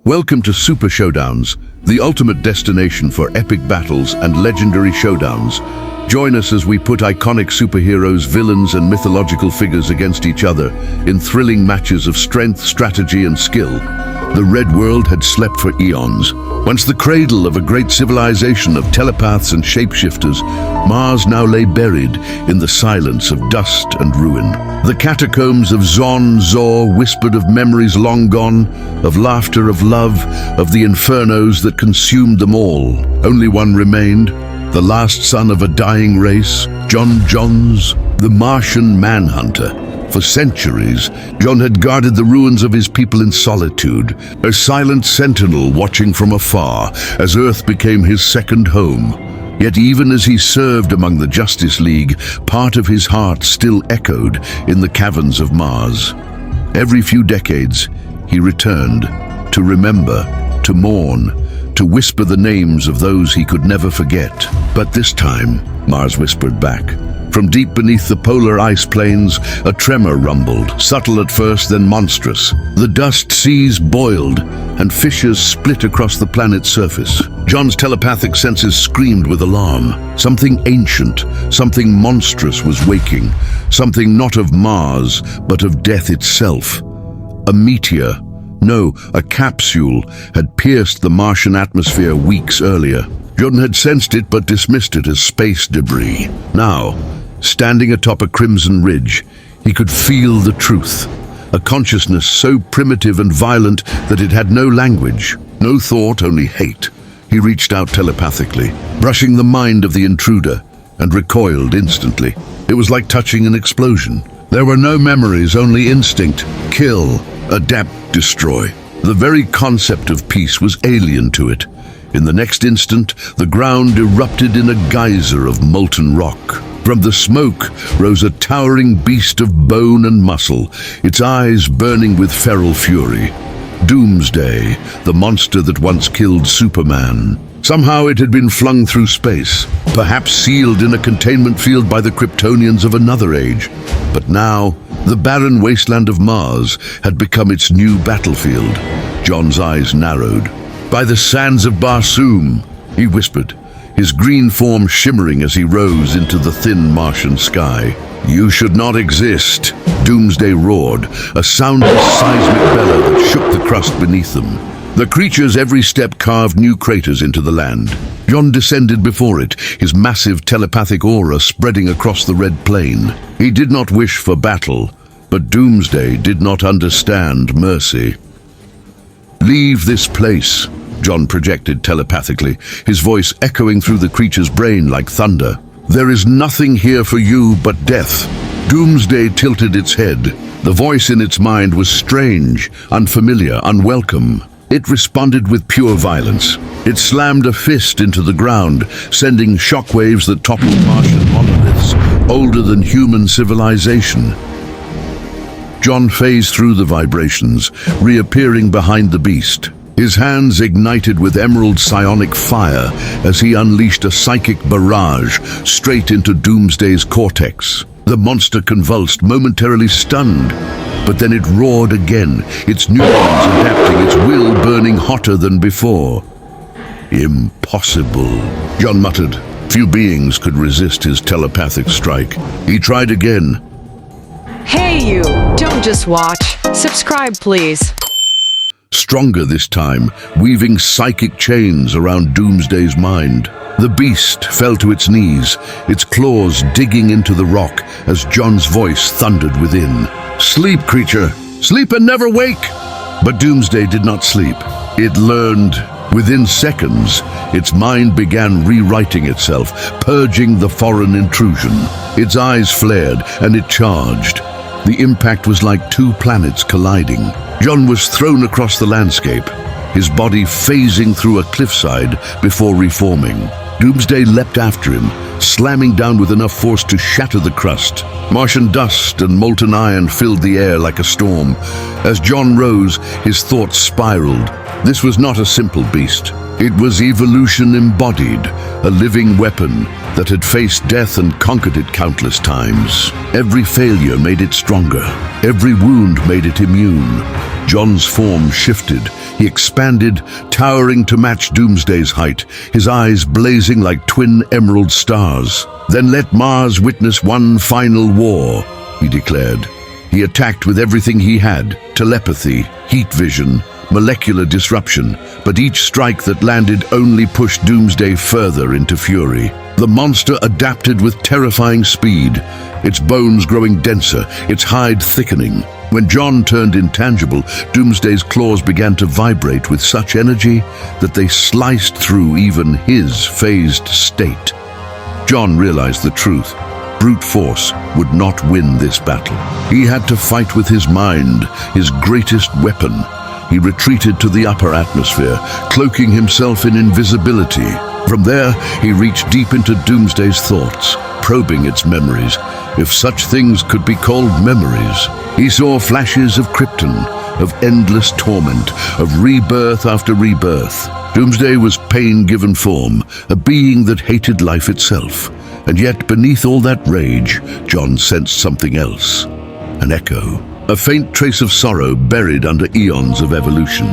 Welcome to Super Showdowns, the ultimate destination for epic battles and legendary showdowns. Join us as we put iconic superheroes, villains, and mythological figures against each other in thrilling matches of strength, strategy, and skill. The Red World had slept for eons. Once the cradle of a great civilization of telepaths and shapeshifters, Mars now lay buried in the silence of dust and ruin. The catacombs of Zor whispered of memories long gone, of laughter, of love, of the infernos that consumed them all. Only one remained, the last son of a dying race, Johns, the Martian Manhunter. For centuries, John had guarded the ruins of his people in solitude, a silent sentinel watching from afar as Earth became his second home. Yet even as he served among the Justice League, part of his heart still echoed in the caverns of Mars. Every few decades, he returned to remember, to mourn, to whisper the names of those he could never forget. But this time, Mars whispered back. From deep beneath the polar ice plains, a tremor rumbled, subtle at first, then monstrous. The dust seas boiled, and fissures split across the planet's surface. John's telepathic senses screamed with alarm. Something ancient, something monstrous was waking, something not of Mars, but of death itself. A meteor, no, a capsule, had pierced the Martian atmosphere weeks earlier. John had sensed it but dismissed it as space debris. Now, standing atop a crimson ridge, he could feel the truth. A consciousness so primitive and violent that it had no language, no thought, only hate. He reached out telepathically, brushing the mind of the intruder, and recoiled instantly. It was like touching an explosion. There were no memories, only instinct. Kill, adapt, destroy. The very concept of peace was alien to it. In the next instant, the ground erupted in a geyser of molten rock. From the smoke rose a towering beast of bone and muscle, its eyes burning with feral fury. Doomsday, the monster that once killed Superman. Somehow it had been flung through space, perhaps sealed in a containment field by the Kryptonians of another age. But now, the barren wasteland of Mars had become its new battlefield. John's eyes narrowed. By the sands of Barsoom, he whispered, his green form shimmering as he rose into the thin Martian sky. You should not exist, Doomsday roared, a soundless seismic bellow that shook the crust beneath them. The creature's every step carved new craters into the land. John descended before it, his massive telepathic aura spreading across the red plain. He did not wish for battle, but Doomsday did not understand mercy. Leave this place, John projected telepathically, his voice echoing through the creature's brain like thunder. There is nothing here for you but death. Doomsday tilted its head. The voice in its mind was strange, unfamiliar, unwelcome. It responded with pure violence. It slammed a fist into the ground, sending shockwaves that toppled Martian monoliths, older than human civilization. John phased through the vibrations, reappearing behind the beast. His hands ignited with emerald psionic fire as he unleashed a psychic barrage straight into Doomsday's cortex. The monster convulsed, momentarily stunned, but then it roared again, its neurons adapting, its will burning hotter than before. Impossible, John muttered. Few beings could resist his telepathic strike. He tried again. Hey you, don't just watch. Subscribe please. Stronger this time, weaving psychic chains around Doomsday's mind. The beast fell to its knees, its claws digging into the rock as John's voice thundered within. Sleep, creature! Sleep and never wake! But Doomsday did not sleep. It learned. Within seconds, its mind began rewriting itself, purging the foreign intrusion. Its eyes flared and it charged. The impact was like two planets colliding. John was thrown across the landscape, his body phasing through a cliffside before reforming. Doomsday leapt after him, slamming down with enough force to shatter the crust. Martian dust and molten iron filled the air like a storm. As John rose, his thoughts spiraled. This was not a simple beast. It was evolution embodied, a living weapon, that had faced death and conquered it countless times. Every failure made it stronger. Every wound made it immune. John's form shifted. He expanded, towering to match Doomsday's height, his eyes blazing like twin emerald stars. "Then let Mars witness one final war," he declared. He attacked with everything he had: telepathy, heat vision, molecular disruption, but each strike that landed only pushed Doomsday further into fury. The monster adapted with terrifying speed, its bones growing denser, its hide thickening. When John turned intangible, Doomsday's claws began to vibrate with such energy that they sliced through even his phased state. John realized the truth. Brute force would not win this battle. He had to fight with his mind, his greatest weapon. He retreated to the upper atmosphere, cloaking himself in invisibility. From there, he reached deep into Doomsday's thoughts, probing its memories, if such things could be called memories. He saw flashes of Krypton, of endless torment, of rebirth after rebirth. Doomsday was pain-given form, a being that hated life itself. And yet, beneath all that rage, John sensed something else. An echo. A faint trace of sorrow buried under eons of evolution.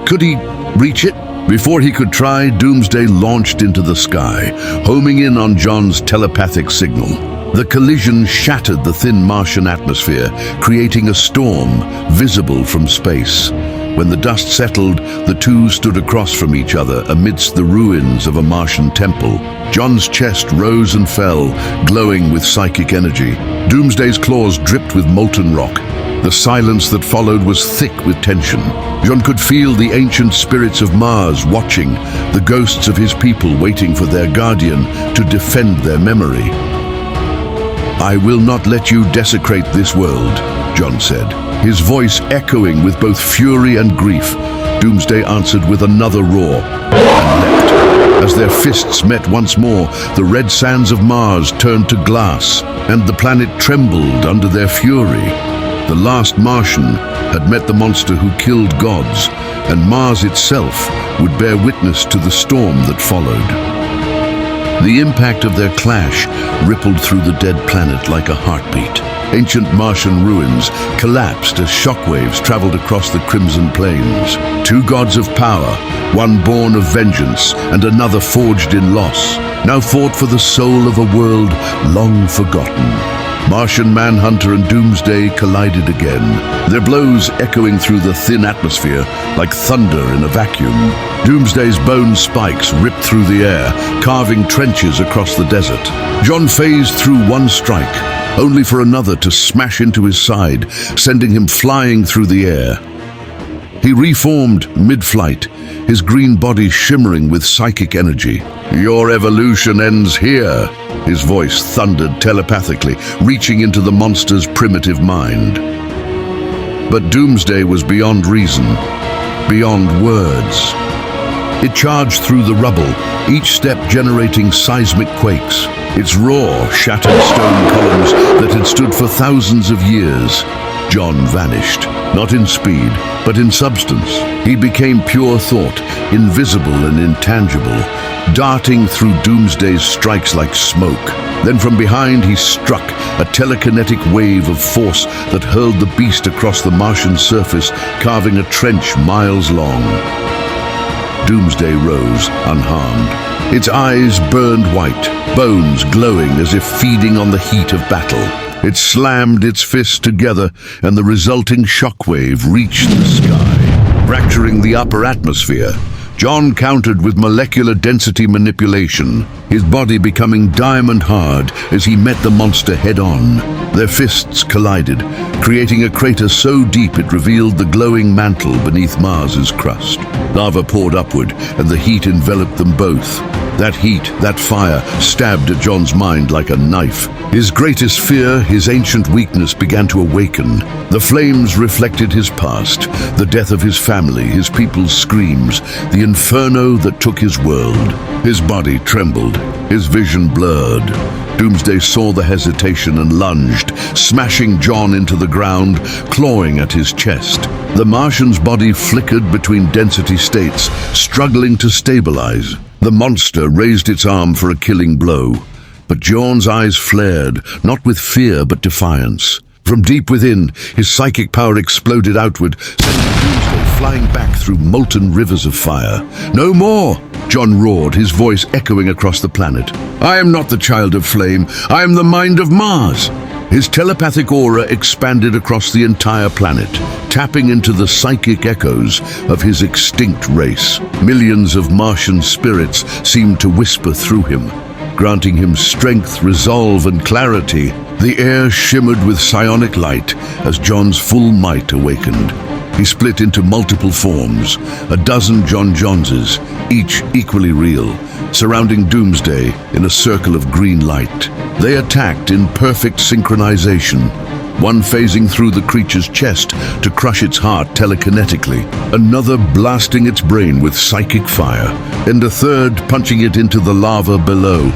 Could he reach it? Before he could try, Doomsday launched into the sky, homing in on John's telepathic signal. The collision shattered the thin Martian atmosphere, creating a storm visible from space. When the dust settled, the two stood across from each other amidst the ruins of a Martian temple. John's chest rose and fell, glowing with psychic energy. Doomsday's claws dripped with molten rock. The silence that followed was thick with tension. John could feel the ancient spirits of Mars watching, the ghosts of his people waiting for their guardian to defend their memory. "I will not let you desecrate this world," John said, his voice echoing with both fury and grief. Doomsday answered with another roar and leapt. As their fists met once more, the red sands of Mars turned to glass, and the planet trembled under their fury. The last Martian had met the monster who killed gods, and Mars itself would bear witness to the storm that followed. The impact of their clash rippled through the dead planet like a heartbeat. Ancient Martian ruins collapsed as shockwaves traveled across the crimson plains. Two gods of power, one born of vengeance and another forged in loss, now fought for the soul of a world long forgotten. Martian Manhunter and Doomsday collided again, their blows echoing through the thin atmosphere like thunder in a vacuum. Doomsday's bone spikes ripped through the air, carving trenches across the desert. John phased through one strike, only for another to smash into his side, sending him flying through the air. He reformed mid-flight, his green body shimmering with psychic energy. "Your evolution ends here," his voice thundered telepathically, reaching into the monster's primitive mind. But Doomsday was beyond reason, beyond words. It charged through the rubble, each step generating seismic quakes. Its roar shattered stone columns that had stood for thousands of years. John vanished, not in speed, but in substance. He became pure thought, invisible and intangible, darting through Doomsday's strikes like smoke. Then from behind he struck, a telekinetic wave of force that hurled the beast across the Martian surface, carving a trench miles long. Doomsday rose, unharmed. Its eyes burned white, bones glowing as if feeding on the heat of battle. It slammed its fists together, and the resulting shockwave reached the sky, fracturing the upper atmosphere. John countered with molecular density manipulation, his body becoming diamond hard as he met the monster head-on. Their fists collided, creating a crater so deep it revealed the glowing mantle beneath Mars's crust. Lava poured upward, and the heat enveloped them both. That heat, that fire, stabbed at John's mind like a knife. His greatest fear, his ancient weakness, began to awaken. The flames reflected his past, the death of his family, his people's screams, the inferno that took his world. His body trembled, his vision blurred. Doomsday saw the hesitation and lunged, smashing John into the ground, clawing at his chest. The Martian's body flickered between density states, struggling to stabilize. The monster raised its arm for a killing blow. But John's eyes flared, not with fear but defiance. From deep within, his psychic power exploded outward, sending Doomsday flying back through molten rivers of fire. "No more!" John roared, his voice echoing across the planet. "I am not the child of flame. I am the mind of Mars." His telepathic aura expanded across the entire planet, tapping into the psychic echoes of his extinct race. Millions of Martian spirits seemed to whisper through him, granting him strength, resolve, and clarity. The air shimmered with psionic light as John's full might awakened. He split into multiple forms, a dozen John Joneses, each equally real, surrounding Doomsday in a circle of green light. They attacked in perfect synchronization, one phasing through the creature's chest to crush its heart telekinetically, another blasting its brain with psychic fire, and a third punching it into the lava below.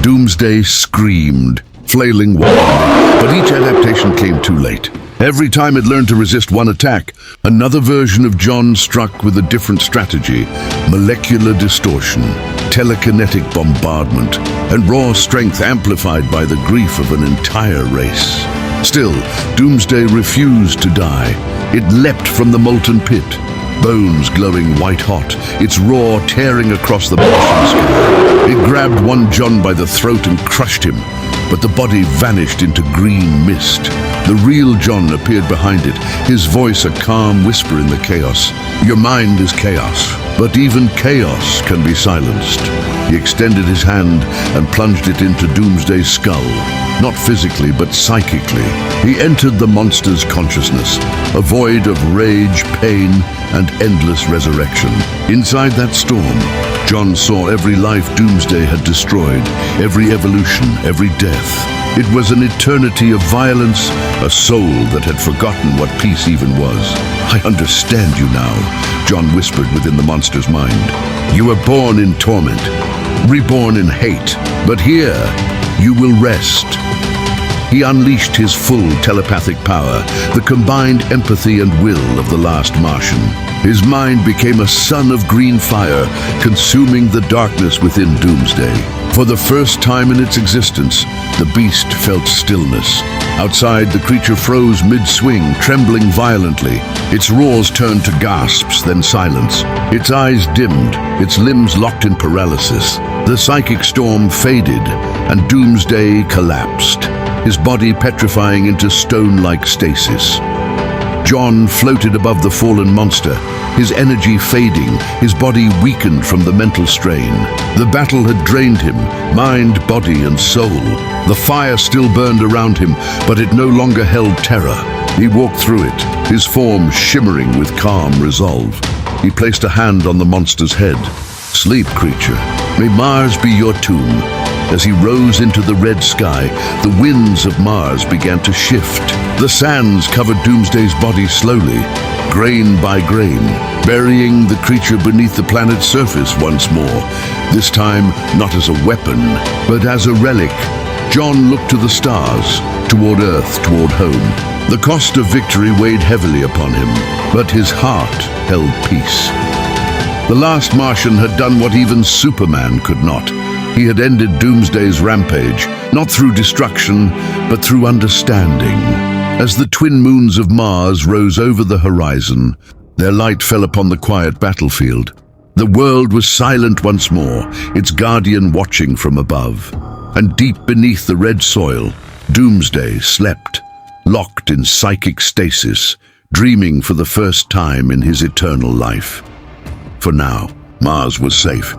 Doomsday screamed, flailing wildly, but each adaptation came too late. Every time it learned to resist one attack, another version of John struck with a different strategy: molecular distortion, telekinetic bombardment, and raw strength amplified by the grief of an entire race. Still, Doomsday refused to die. It leapt from the molten pit, bones glowing white-hot, its roar tearing across the Martian sky. It grabbed one John by the throat and crushed him, but the body vanished into green mist. The real John appeared behind it, his voice a calm whisper in the chaos. "Your mind is chaos, but even chaos can be silenced." He extended his hand and plunged it into Doomsday's skull, not physically but psychically. He entered the monster's consciousness, a void of rage, pain, and endless resurrection. Inside that storm, John saw every life Doomsday had destroyed, every evolution, every death. It was an eternity of violence, a soul that had forgotten what peace even was. "I understand you now," John whispered within the monster's mind. "You were born in torment, reborn in hate, but here you will rest." He unleashed his full telepathic power, the combined empathy and will of the last Martian. His mind became a sun of green fire, consuming the darkness within Doomsday. For the first time in its existence, the beast felt stillness. Outside, the creature froze mid-swing, trembling violently. Its roars turned to gasps, then silence. Its eyes dimmed, its limbs locked in paralysis. The psychic storm faded, and Doomsday collapsed, his body petrifying into stone-like stasis. John floated above the fallen monster, his energy fading, his body weakened from the mental strain. The battle had drained him, mind, body, and soul. The fire still burned around him, but it no longer held terror. He walked through it, his form shimmering with calm resolve. He placed a hand on the monster's head. "Sleep, creature. May Mars be your tomb." As he rose into the red sky, the winds of Mars began to shift. The sands covered Doomsday's body slowly, grain by grain, burying the creature beneath the planet's surface once more, this time not as a weapon, but as a relic. John looked to the stars, toward Earth, toward home. The cost of victory weighed heavily upon him, but his heart held peace. The last Martian had done what even Superman could not. He had ended Doomsday's rampage, not through destruction, but through understanding. As the twin moons of Mars rose over the horizon, their light fell upon the quiet battlefield. The world was silent once more, its guardian watching from above. And deep beneath the red soil, Doomsday slept, locked in psychic stasis, dreaming for the first time in his eternal life. For now, Mars was safe.